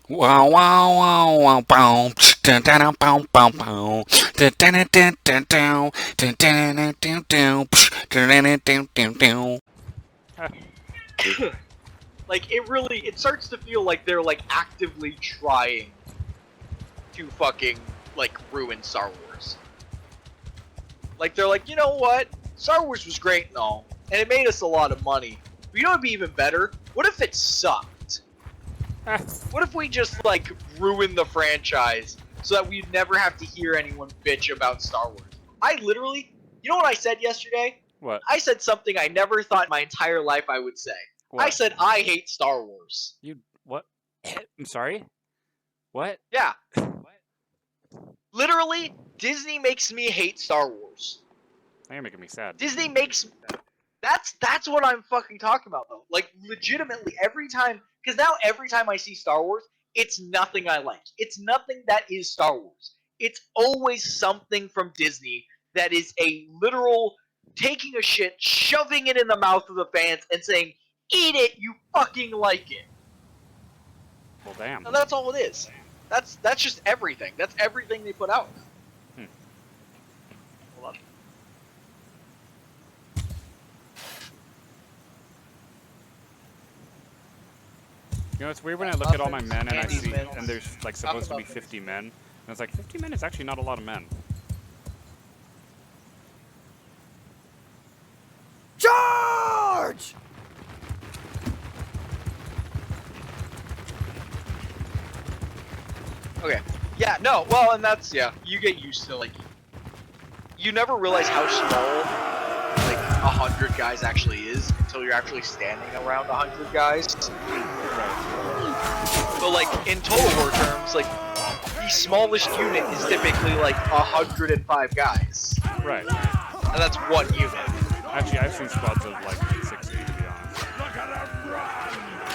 Wow, wow, wow, wow, boom. Dun, dun, dun, boom, boom, boom. Dun, dun, dun, dun, dun, dun. Dun, dun, dun, dun, dun. Dun, dun, dun, dun, dun, dun. Like, it starts to feel like they're, like, actively trying to fucking, like, ruin Star Wars. Like, they're like, you know what? Star Wars was great and all, and it made us a lot of money. But you know what would be even better? What if it sucked? What if we just, like, ruined the franchise so that we'd never have to hear anyone bitch about Star Wars? I literally, you know what I said yesterday? What? I said something I never thought in my entire life I would say. What? I said I hate Star Wars. You what? I'm sorry. What? Yeah. Literally, Disney makes me hate Star Wars. Now you're making me sad. Disney makes... That's what I'm fucking talking about, though. Like, legitimately, every time... Because now every time I see Star Wars, it's nothing I like. It's nothing that is Star Wars. It's always something from Disney that is a literal taking a shit, shoving it in the mouth of the fans, and saying, eat it, you fucking like it. Well, damn. And that's all it is. That's just everything. That's everything they put out. Hold on. You know, it's weird when I look at all my men and I see, and there's like supposed to be 50 men, and it's like 50 men is actually not a lot of men. Charge! Okay. Yeah, no, well, and that's, yeah, you get used to, like, you never realize how small, like, 100 guys actually is until you're actually standing around 100 guys. But, like, in Total War terms, like, the smallest unit is typically, like, 105 guys. Right. And that's one unit. Actually, I've seen squads of like 60, to be honest.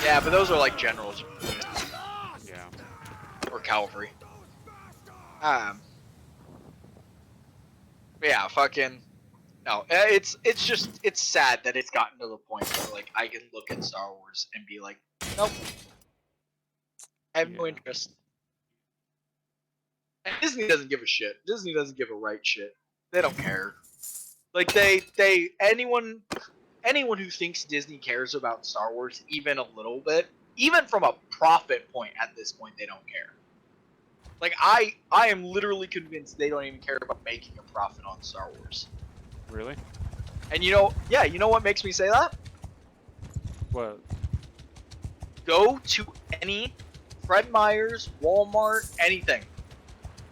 Yeah, but those are, like, generals. Yeah. Or cavalry. Yeah, fucking... No, it's just, it's sad that it's gotten to the point where, like, I can look at Star Wars and be like, nope. I have no interest. And Disney doesn't give a shit. Disney doesn't give a right shit. They don't care. Like, anyone who thinks Disney cares about Star Wars even a little bit, even from a profit point at this point, they don't care. Like, I am literally convinced they don't even care about making a profit on Star Wars. Really? And you know, yeah, you know what makes me say that? What? Go to any Fred Meyer's, Walmart, anything.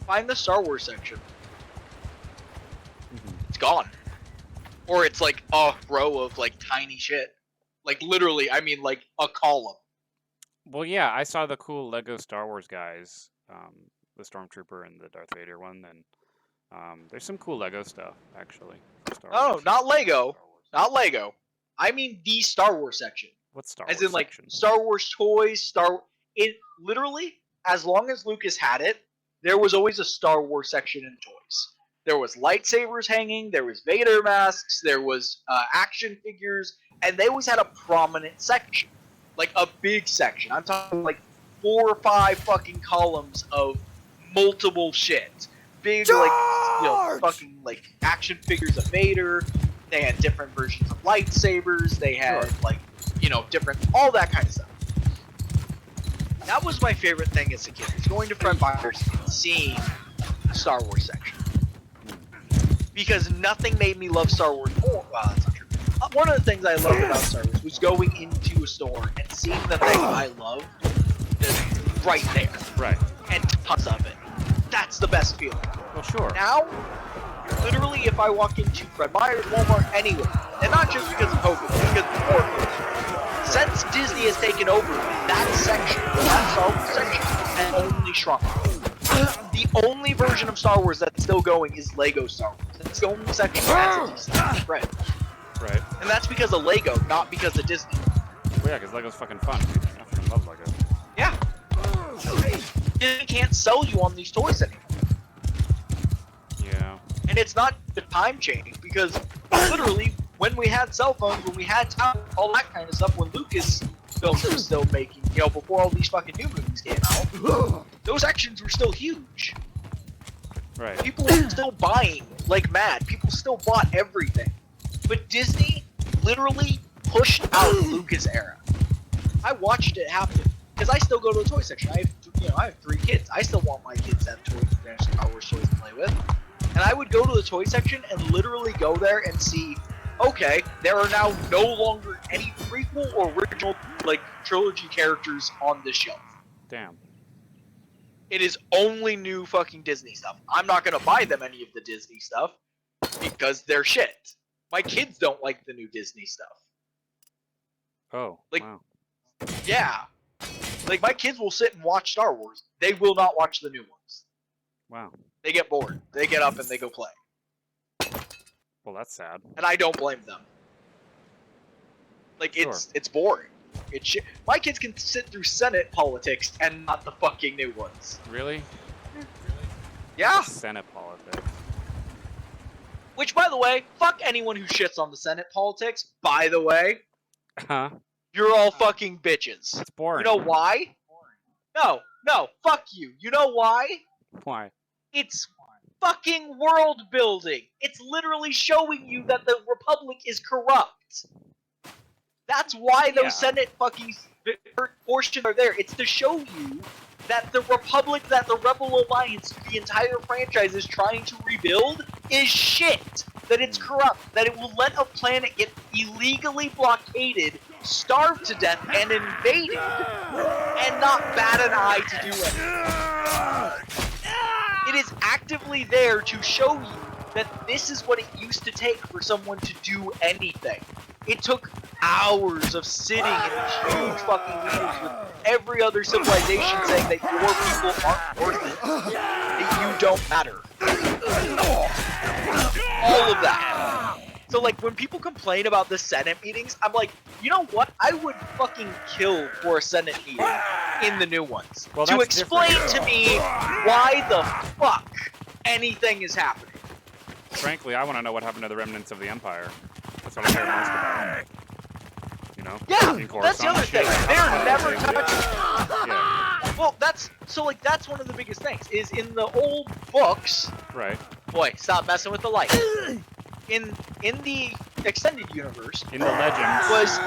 Find the Star Wars section. It's gone. Or it's like a row of like tiny shit. Like literally, I mean like a column. Well, yeah, I saw the cool Lego Star Wars guys, the Stormtrooper and the Darth Vader one, and there's some cool Lego stuff actually. Star No, Wars. not Lego. Not Lego. I mean the Star Wars section. What's Star As Wars in like section? Star Wars toys, it literally, as long as Lucas had it, there was always a Star Wars section in toys. There was lightsabers hanging, there was Vader masks, there was action figures, and they always had a prominent section. Like a big section. I'm talking like 4 or 5 fucking columns of multiple shit. Big, like, you know, fucking, like, action figures of Vader. They had different versions of lightsabers. They had, like, you know, different, all that kind of stuff. That was my favorite thing as a kid, was going to Fred Meyer's and seeing the Star Wars section. Because nothing made me love Star Wars more. Well, that's not true. One of the things I loved about Star Wars was going into a store and seeing the thing I loved right there. Right. And tons of it. That's the best feeling. Well, sure. Now, literally, if I walk into Fred Meyer's, Walmart, anywhere, and not just because of COVID, because before COVID, since Disney has taken over, that section, that Star Wars section, has only shrunk. The only version of Star Wars that's still going is Lego Star Wars. That's the only section that's a decent spread. Right. And that's because of Lego, not because of Disney. Well, yeah, because Lego's fucking fun. Dude. I fucking love Lego. Yeah. Disney can't sell you on these toys anymore. Yeah. And it's not the time change, because literally, when we had cell phones, when we had time, all that kind of stuff, when Lucas films were still making, you know, before all these fucking new movies came out, those sections were still huge. Right. People were still buying like mad. People still bought everything. But Disney literally pushed out Lucas era. I watched it happen because I still go to the toy section. I have 3 kids. I still want my kids to have toys, Star Wars toys to play with. And I would go to the toy section and literally go there and see, okay, there are now no longer any prequel or original like trilogy characters on this shelf. Damn. It is only new fucking Disney stuff. I'm not gonna buy them any of the Disney stuff because they're shit. My kids don't like the new Disney stuff. Oh, like, wow. Yeah. Like, my kids will sit and watch Star Wars. They will not watch the new ones. Wow. They get bored. They get up and they go play. Well, that's sad. And I don't blame them. Like, Sure. it's boring. My kids can sit through Senate politics and not the fucking new ones. Really? Yeah. Senate politics. Which, by the way, fuck anyone who shits on the Senate politics. By the way, Huh? you're all fucking bitches. It's boring. You know why? No, fuck you. You know why? Why? It's fucking world building. It's literally showing you that the Republic is corrupt. That's why those Senate fucking portions are there. It's to show you that the Republic, that the Rebel Alliance, the entire franchise is trying to rebuild is shit. That it's corrupt. That it will let a planet get illegally blockaded, starve to death, and invaded, and not bat an eye to do it. It is actively there to show you that this is what it used to take for someone to do anything. It took hours of sitting in these huge fucking meetings with every other civilization saying that your people aren't worth it, that you don't matter. All of that. So, like, when people complain about the Senate meetings, I'm like, you know what? I would fucking kill for a Senate meeting in the new ones. Well, to that's explain different. to me why the fuck anything is happening. Frankly, I want to know what happened to the remnants of the Empire. That's what I care most about. You know? Yeah, In that's the other thing. They're never touched. Yeah. Well, that's one of the biggest things, is in the old books. Right. Boy, stop messing with the light. In the extended universe, In the legends. was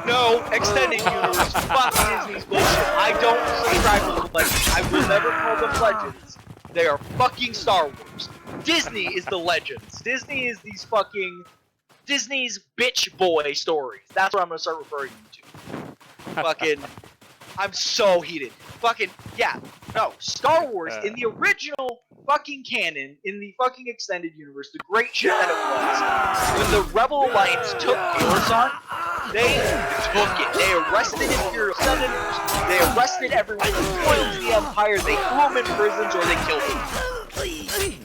no extended universe. Fuck Disney's bullshit. I don't subscribe to the legends. I will never call them legends. They are fucking Star Wars. Disney is the legends. Disney is these fucking Disney's bitch boy stories. That's what I'm gonna start referring them to. Fucking, I'm so heated. Fucking, yeah. No, Star Wars in the original fucking canon, in the fucking extended universe, the great shit that it was, when the Rebel Alliance took Coruscant, they took it. They arrested Imperial senators, they arrested everyone who loyal to the Empire, they threw them in prisons or they killed them.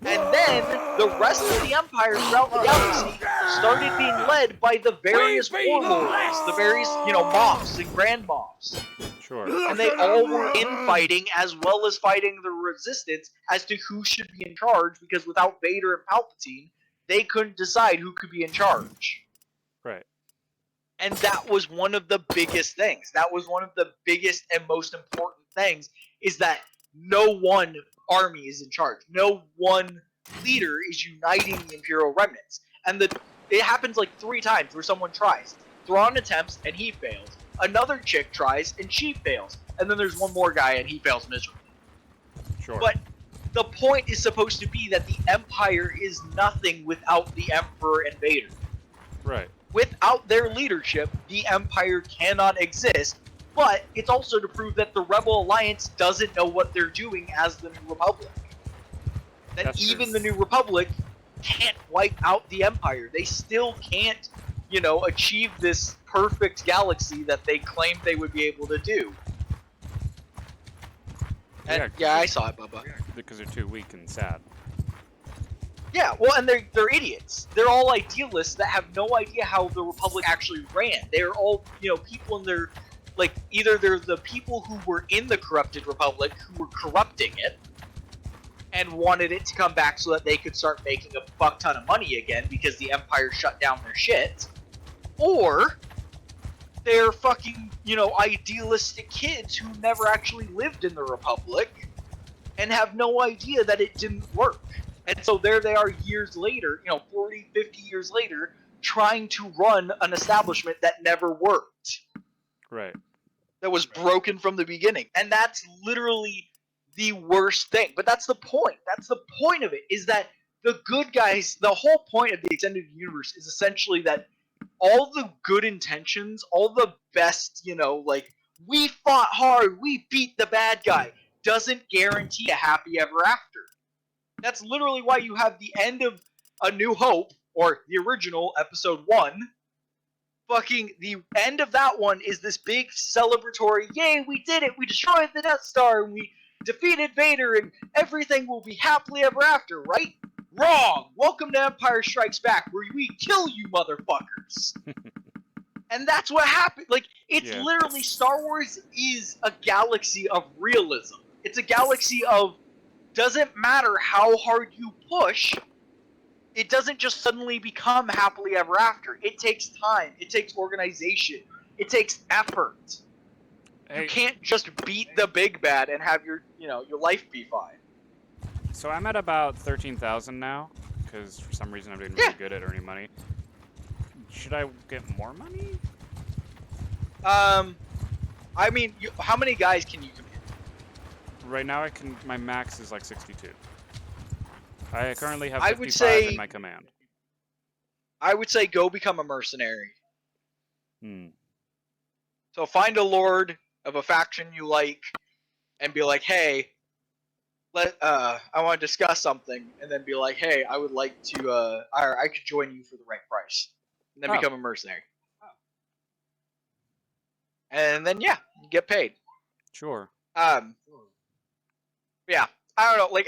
And then, the rest of the Empire throughout the galaxy started being led by the various warlords, the various, mobs and grand mobs. Sure. And they all were infighting as well as fighting the resistance as to who should be in charge, because without Vader and Palpatine, they couldn't decide who could be in charge. Right. And that was one of the biggest things. That was one of the biggest and most important things, is that no one army is in charge. No one leader is uniting the Imperial remnants. And it happens like 3 times where someone tries. Thrawn attempts and he fails. Another chick tries and she fails. And then there's one more guy and he fails miserably. Sure. But the point is supposed to be that the Empire is nothing without the Emperor and Vader. Right. Without their leadership, the Empire cannot exist. But it's also to prove that the Rebel Alliance doesn't know what they're doing as the New Republic. That That's even true. the New Republic can't wipe out the Empire. They still can't, achieve this perfect galaxy that they claimed they would be able to do. And yeah, I saw it, Bubba. Because they're too weak and sad. Yeah, well, and they're idiots. They're all idealists that have no idea how the Republic actually ran. They're all, people in their, either they're the people who were in the corrupted Republic who were corrupting it and wanted it to come back so that they could start making a fuck ton of money again because the Empire shut down their shit, or they're fucking, you know, idealistic kids who never actually lived in the Republic and have no idea that it didn't work. And so there they are years later, you know, 40, 50 years later, trying to run an establishment that never worked. Right. That was broken from the beginning. And that's literally the worst thing. But that's the point. That's the point of it, is that the good guys, the whole point of the extended universe is essentially that all the good intentions, all the best, you know, like, we fought hard, we beat the bad guy, doesn't guarantee a happy ever after. That's literally why you have the end of A New Hope, or the original episode 1. Fucking the end of that one is this big celebratory, yay, we did it, we destroyed the Death Star, and we defeated Vader, and everything will be happily ever after, right? Wrong! Welcome to Empire Strikes Back, where we kill you motherfuckers! And that's what happened. Like, it's literally, Star Wars is a galaxy of realism. It's a galaxy of, doesn't matter how hard you push, it doesn't just suddenly become happily ever after. It takes time. It takes organization. It takes effort. Hey, you can't just beat the big bad and have your, you know, your life be fine. So I'm at about 13,000 now, because for some reason I'm doing really good at earning money. Should I get more money? I mean, how many guys can you command? Right now, my max is like 62. I currently have 55 in my command. I would say go become a mercenary. Hmm. So find a lord of a faction you like, and be like, hey, I want to discuss something, and then be like, hey, I would like to, I could join you for the right price, and then become a mercenary. And then, yeah, you get paid. Sure. Yeah, I don't know, like,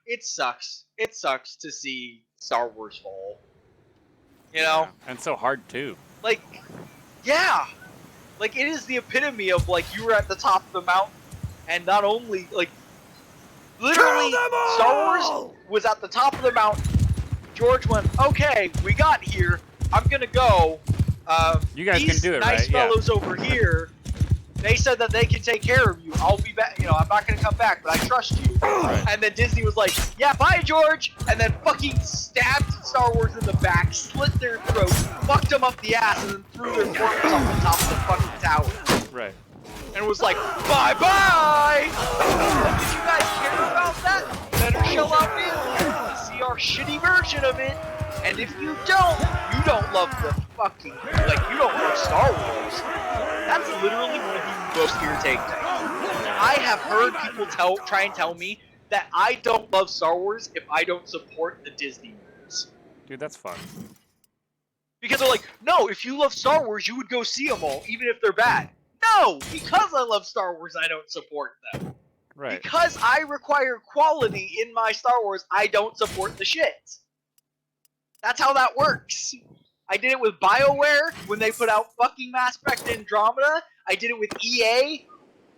it sucks. It sucks to see Star Wars fall. You know? And so hard, too. Like, yeah! Like, it is the epitome of, like, you were at the top of the mountain, and not only, like, literally, Star Wars was at the top of the mountain. George went, okay, we got here, I'm gonna go. You guys can do it, right? These nice fellows over here, they said that they can take care of you. I'll be back, you know, I'm not gonna come back, but I trust you. Right. And then Disney was like, yeah, bye, George! And then fucking stabbed Star Wars in the back, slit their throats, fucked them up the ass, and then threw their corpse off the top of the fucking tower. Right. And was like, bye-bye! If you guys care about that, better show up in to see our shitty version of it. And if you don't love the fucking, like, you don't love Star Wars. That's literally one of the most irritating things. I have heard people try and tell me that I don't love Star Wars if I don't support the Disney movies. Dude, that's fun. Because they're like, no, if you love Star Wars, you would go see them all, even if they're bad. No, because I love Star Wars, I don't support them. Right. Because I require quality in my Star Wars, I don't support the shit. That's how that works. I did it with BioWare when they put out fucking Mass Effect Andromeda. I did it with EA,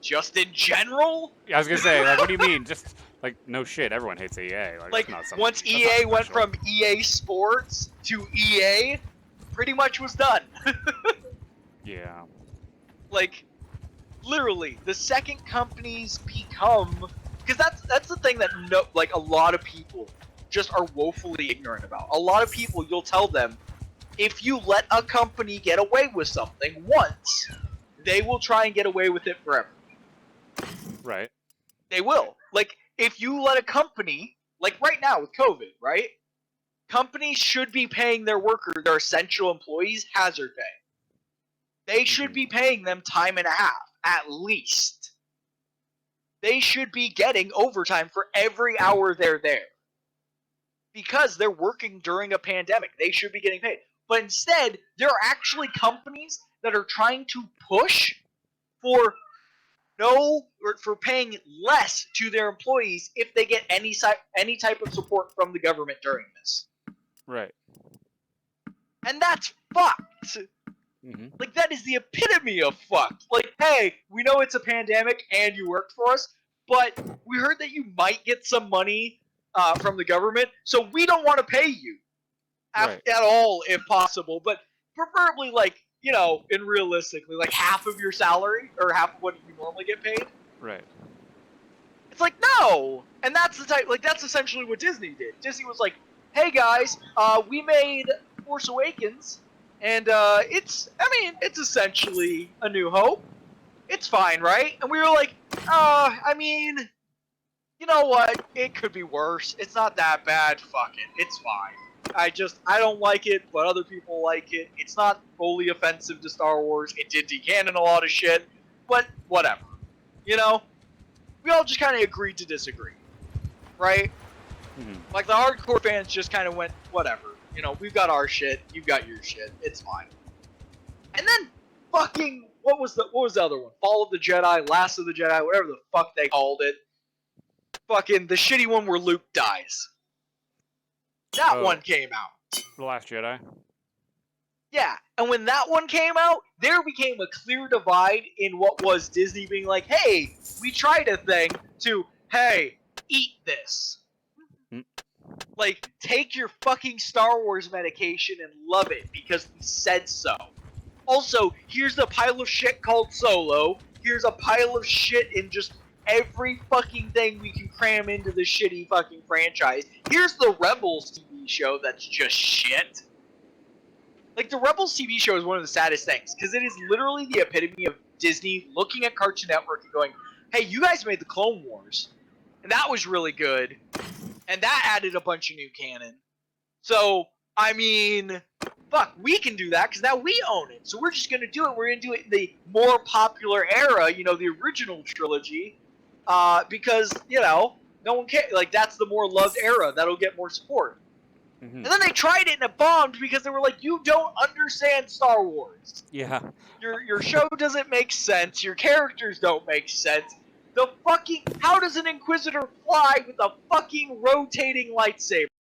just in general. Yeah, I was gonna say, like, what do you mean? Just, like, no shit, everyone hates EA. Like once EA went from EA Sports to EA, pretty much was done. Yeah. Like, literally, the second companies become, because that's the thing that like a lot of people just are woefully ignorant about. A lot of people, you'll tell them, if you let a company get away with something once, they will try and get away with it forever. Right. They will. Like, if you let a company, like right now with COVID, right? Companies should be paying their workers, their essential employees, hazard pay. They should be paying them time and a half, at least. They should be getting overtime for every hour they're there. Because they're working during a pandemic. They should be getting paid. But instead, there are actually companies that are trying to push for paying less to their employees if they get any type of support from the government during this. Right. And that's fucked. Like, that is the epitome of fucked. Like, hey, we know it's a pandemic and you worked for us, but we heard that you might get some money from the government, so we don't want to pay you at all if possible, but preferably, like, you know, and realistically, like half of your salary or half of what you normally get paid. Right. It's like, no! And that's the type, like, that's essentially what Disney did. Disney was like, hey guys, we made Force Awakens, and it's essentially A New Hope. It's fine, right? And we were like, I mean, you know what? It could be worse. It's not that bad. Fuck it. It's fine. I don't like it, but other people like it. It's not fully offensive to Star Wars. It did decanon a lot of shit, but whatever. You know? We all just kind of agreed to disagree. Right? Mhm. Like, the hardcore fans just kind of went, whatever. You know, we've got our shit. You've got your shit. It's fine. And then, fucking, what was the other one? Fall of the Jedi, Last of the Jedi, whatever the fuck they called it. Fucking the shitty one where Luke dies. That one came out. The Last Jedi. Yeah, and when that one came out, there became a clear divide in what was Disney being like, hey, we tried a thing, to, hey, eat this. Mm. Like, take your fucking Star Wars medication and love it, because we said so. Also, here's a pile of shit called Solo. Here's a pile of shit in just every fucking thing we can cram into this shitty fucking franchise. Here's the Rebels TV show that's just shit. Like, the Rebels TV show is one of the saddest things, because it is literally the epitome of Disney looking at Cartoon Network and going, hey, you guys made the Clone Wars, and that was really good, and that added a bunch of new canon. So, I mean, fuck, we can do that, because now we own it, so we're just going to do it. We're going to do it in the more popular era, you know, the original trilogy, because, you know, no one cares. Like, that's the more loved era. That'll get more support. Mm-hmm. And then they tried it and it bombed because they were like, you don't understand Star Wars. Yeah. Your show doesn't make sense. Your characters don't make sense. The fucking... How does an Inquisitor fly with a fucking rotating lightsaber?